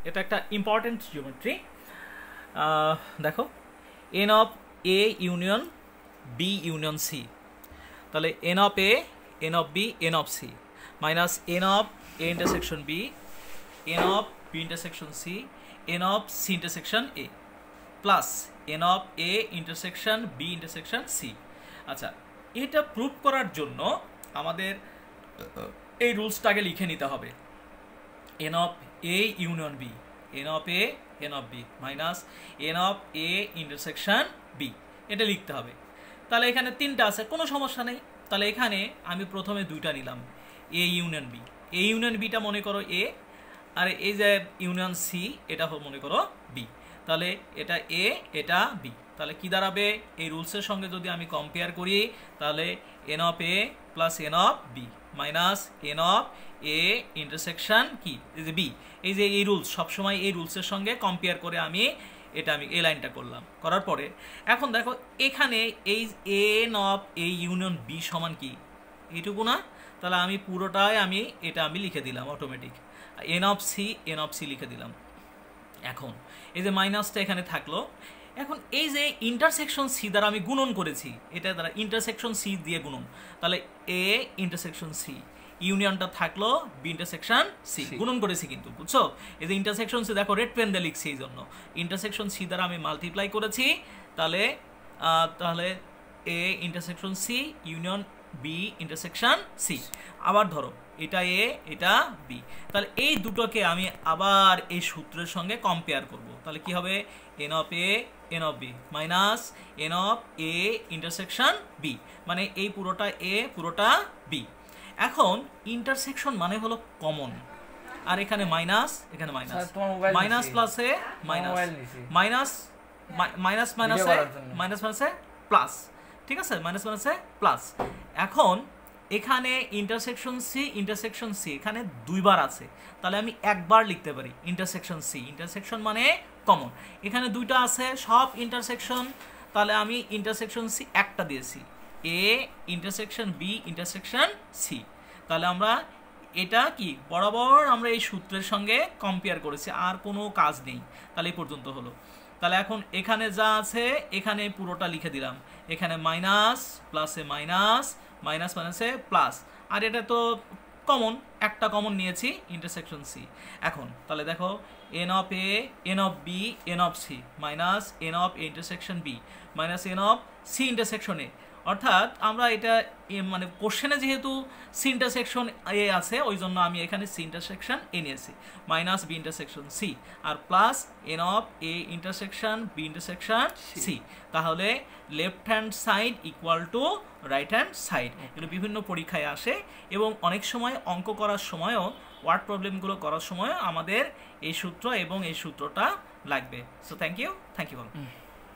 এটা একটা important geometry. দেখো n of A union B union C, তাহলে n of A n of B n of C minus n of A intersection B n of B intersection C n of C intersection A plus n of A intersection B intersection C. আচ্ছা, এটা prove করার জন্য আমাদের এই রুলসটাকে লিখে নিতে হবে। N of A union B n of A n of B minus n of A intersection B, এটা লিখতে হবে। তাহলে এখানে তিনটা আছে, কোনো সমস্যা নেই। তাহলে এখানে আমি প্রথমে দুইটা নিলাম, A union B. A union বিটা মনে করো এ, আর এই যে ইউনিয়ন সি এটা মনে করো বি। তাহলে এটা এ এটা বি, তাহলে কি দাঁড়াবে? এই রুলসের সঙ্গে যদি আমি কম্পেয়ার করি তাহলে n of A plus n of B minus n of A intersection কি এই যে বি। এই যে এই রুলস সবসময় এই রুলসের সঙ্গে কম্পেয়ার করে আমি এই লাইনটা করলাম। করার পরে এখন দেখো এখানে এই n of A union B সমান কি এইটুকু না? তাহলে আমি পুরোটাই আমি লিখে দিলাম অটোমেটিক, এন অফ সি লিখে দিলাম। এখন এই যে মাইনাসটা এখানে থাকলো, এখন এই যে ইন্টারসেকশন সি দ্বারা আমি গুণন করেছি, এটা দ্বারা ইন্টারসেকশন সি দিয়ে গুণন, তাহলে এ ইন্টারসেকশন সি ইউনিয়নটা থাকলো বি ইন্টারসেকশন সি, গুণন করেছি কিন্তু, বুঝছো? এই যে ইন্টারসেকশন সি দেখো রেড পেন দিয়ে লিখছি, এই জন্য ইন্টারসেকশন সি দ্বারা আমি মাল্টিপ্লাই করেছি। তাহলে A intersection C union B intersection C. আবার ধরো এটা এ এটা বি, তাহলে এই দুটোকে আমি আবার এই সূত্রের সঙ্গে কম্পেয়ার করব। তাহলে কি হবে? N of A n of B minus n of A intersection B, মানে এই পুরোটা এ পুরোটা বি। এখন ইন্টারসেকশন মানে হলো কমন, আর এখানে মাইনাস এখানে মাইনাস, মাইনাস প্লাসে মাইনাস মাইনাস মাইনাস মাইনাসে মাইনাস মাইনাসে প্লাস, ঠিক আছে? মাইনাস মাইনাসে প্লাস। এখন এখানে ইন্টারসেকশন সি এখানে দুইবার আছে, তাহলে আমি একবার লিখতে পারি ইন্টারসেকশন সি। ইন্টারসেকশন মানে কমন, এখানে দুইটা আছে সব ইন্টারসেকশন, তাহলে আমি ইন্টারসেকশন সি একটা দিয়েছি, A intersection B intersection C. তাহলে আমরা এটা কি বরাবর আমরা এই সূত্রের সঙ্গে কম্পেয়ার করেছি, আর কোনো কাজ নেই। তাহলে এই পর্যন্ত হলো। তাহলে এখন এখানে যা আছে এখানে পুরোটা লিখে দিলাম, এখানে মাইনাস প্লাসে মাইনাস মাইনাস মাইনাসে প্লাস, আর এটা তো কমন, একটা কমন নিয়েছি ইন্টারসেকশন সি। এখন তাহলে দেখো n of A n of B n of C minus n of A intersection B minus n of C intersection A, অর্থাৎ আমরা এটা মানে কোশ্চেনে যেহেতু সি ইন্টারসেকশন এ আছে ওই জন্য আমি এখানে সি ইন্টারসেকশন এ নিয়েছি, মাইনাস বি ইন্টারসেকশন সি আর plus n of A intersection B intersection C. তাহলে left hand side equal to right hand side, এগুলো বিভিন্ন পরীক্ষায় আসে এবং অনেক সময় অঙ্ক করার সময়ও ওয়ার্ড প্রবলেমগুলো করার সময়ও আমাদের এই সূত্র এবং এই সূত্রটা লাগবে। So thank you all.